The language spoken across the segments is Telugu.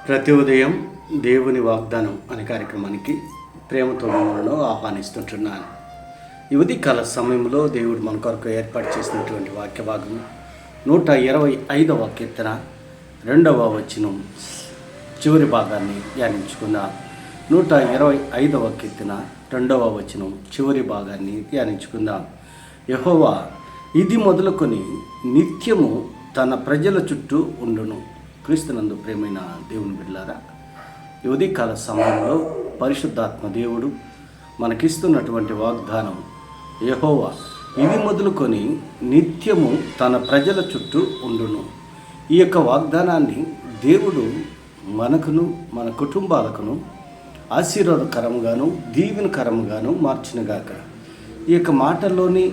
ప్రతి ఉదయం దేవుని వాగ్దానం అనే కార్యక్రమానికి ప్రేమతో మిమ్మల్ని ఆహ్వానిస్తుంటున్నాను. ఈ ఉదయకాల సమయంలో దేవుడు మన కొరకు ఏర్పాటు చేసినటువంటి వాక్య భాగం 125వ కీర్తన 2వ వచనం చివరి భాగాన్ని ధ్యానించుకుందాం. 125వ కీర్తన 2వ వచనం చివరి భాగాన్ని ధ్యానించుకుందాం. యెహోవా ఇది మొదలుకొని నిత్యము తన ప్రజల చుట్టూ ఉండును. క్రీస్తునందు ప్రేమైన దేవుని బిడ్డలారా, ఈ ఉదయకాల సమయంలో పరిశుద్ధాత్మ దేవుడు మనకిస్తున్నటువంటి వాగ్దానం, యెహోవా ఇది మొదలుకొని నిత్యము తన ప్రజల చుట్టూ ఉండును. ఈ యొక్క వాగ్దానాన్ని దేవుడు మనకును మన కుటుంబాలకును ఆశీర్వాదకరంగాను దీవెనకరంగాను మార్చినగాక. ఈ యొక్క మాటల్లోని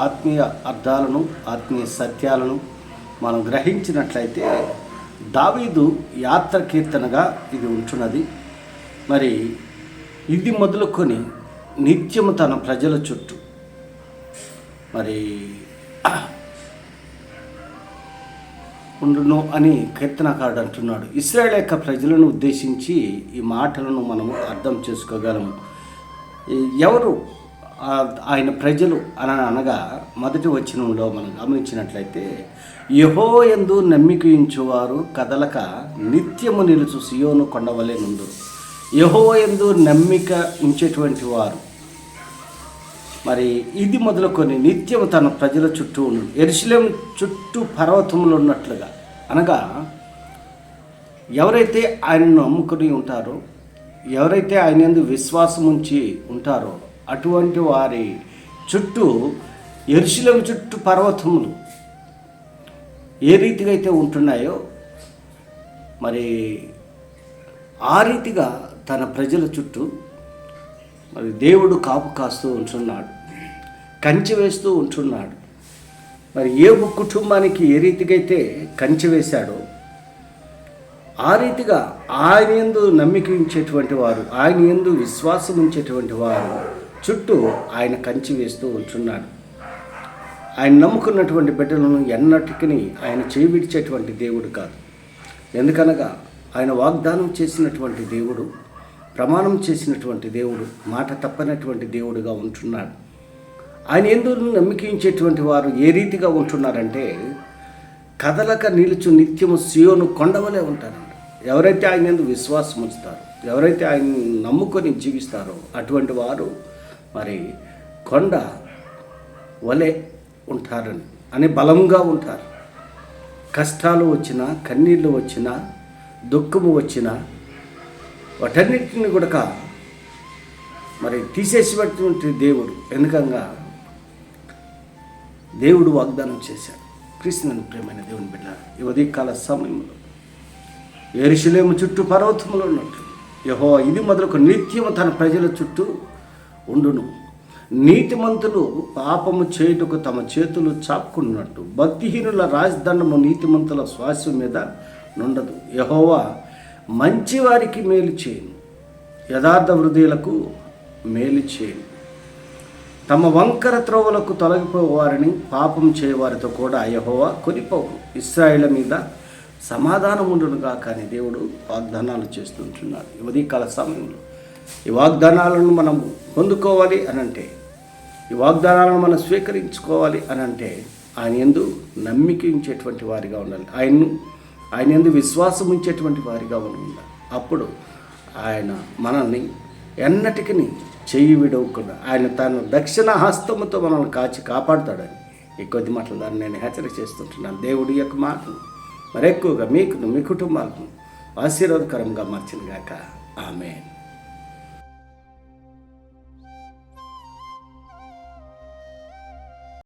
ఆత్మీయ అర్థాలను ఆత్మీయ సత్యాలను మనం గ్రహించినట్లయితే దావీదు యాత్ర కీర్తనగా ఇది ఉంటున్నది. మరి ఇది మొదలుకొని నిత్యము తన ప్రజల చుట్టూ మరి ఉండును అని కీర్తనకారుడు అంటున్నాడు. ఇశ్రాయేలు యొక్క ప్రజలను ఉద్దేశించి ఈ మాటలను మనము అర్థం చేసుకోగలము. ఎవరు ఆయన ప్రజలు అనగా మొదటి వచనంలో మనం గమనించినట్లయితే, యెహోవా యందు నమ్మిక ఉంచువారు కదలక నిత్యము నిలుచు సియోను కొండవలె నుండు. యెహోవా యందు నమ్మిక ఉంచేటువంటి వారు మరి ఇది మొదలుకొని నిత్యము తన ప్రజల చుట్టూ ఉండు. యెరూషలేము చుట్టూ పర్వతములు ఉన్నట్లుగా, అనగా ఎవరైతే ఆయనను నమ్ముకుని ఉంటారో, ఎవరైతే ఆయన యందు విశ్వాసం ఉంచి ఉంటారో అటువంటి వారి చుట్టూ యెరూషలేము చుట్టూ పర్వతములు ఏ రీతిగా అయితే ఉంటున్నాయో మరి ఆ రీతిగా తన ప్రజల చుట్టూ మరి దేవుడు కాపు కాస్తూ ఉంటున్నాడు, కంచె వేస్తూ ఉంటున్నాడు. మరి ఏ కుటుంబానికి ఏ రీతిగా అయితే కంచె వేశాడో ఆ రీతిగా ఆయన యందు నమ్మిక ఉంచేటువంటి వారు, ఆయన యందు విశ్వాసం ఉంచేటువంటి వారు చుట్టూ ఆయన కంచె వేస్తూ ఉంటున్నాడు. ఆయన నమ్ముకున్నటువంటి బిడ్డలను ఎన్నటికీ ఆయన చేయి విడిచేటువంటి దేవుడు కాదు. ఎందుకనగా ఆయన వాగ్దానం చేసినటువంటి దేవుడు, ప్రమాణం చేసినటువంటి దేవుడు, మాట తప్పనటువంటి దేవుడుగా ఉంటున్నాడు. ఆయన ఎందుకు నమ్మికించేటువంటి వారు ఏ రీతిగా ఉంటున్నారంటే, కదలక నిలుచు నిత్యము సియోను కొండవలే ఉంటారంట. ఎవరైతే ఆయన ఎందుకు విశ్వాసం ఉంచుతారో, ఎవరైతే ఆయన నమ్ముకొని జీవిస్తారో అటువంటి వారు మరి కొండ వలె ఉంటారని అని బలంగా ఉంటారు. కష్టాలు వచ్చినా, కన్నీళ్ళు వచ్చినా, దుఃఖము వచ్చినా వాటన్నిటిని కూడా మరి తీసేసినటువంటి దేవుడు. ఎందుకంగా దేవుడు వాగ్దానం చేశాడు. క్రీస్తునందు ప్రియమైన దేవుని బిడ్డ, ఈ ఉదయకాల సమయంలో యెరూషలేము చుట్టూ పర్వతములు ఉన్నట్టు యెహోవా ఇది మొదలుకు నిత్యము తన ప్రజల చుట్టూ ఉండును. నీతిమంతులు పాపము చేయుటకు తమ చేతులు చాపుకున్నట్టు భక్తిహీనుల రాజదండము నీతిమంతుల శ్వాస మీద నుండదు. యెహోవా మంచివారికి మేలు చేయను, యథార్థ హృదయులకు మేలు చేయను. తమ వంకర త్రోవలకు తొలగిపోవారిని పాపం చేయవారితో కూడా యెహోవా కొనిపోవును. ఇశ్రాయేలు మీద సమాధానం ఉండునుగా. కానీ దేవుడు వాగ్దానాలు చేస్తుంటున్నాడు. ఈ ఉదయకాల సమయంలో ఈ వాగ్దానాలను మనం పొందుకోవాలి అనంటే, ఈ వాగ్దానాలను మనం స్వీకరించుకోవాలి అనంటే ఆయన యందు నమ్మిక ఉంచేటువంటి వారిగా ఉండాలి. ఆయన యందు విశ్వాసం ఉంచేటువంటి వారిగా ఉండాలి. అప్పుడు ఆయన మనల్ని ఎన్నటికీ చెయ్యి విడవకుండా ఆయన తన దక్షిణ హస్తముతో మనల్ని కాపాడుతాడని ఈ కొద్ది మాటలు దాన్ని నేను హెచ్చరిక చేస్తుంటున్నాను. దేవుడి యొక్క మాటలు మరెక్కువగా మీకును మీ కుటుంబాలను ఆశీర్వాదకరంగా మార్చినగాక. ఆమేన్.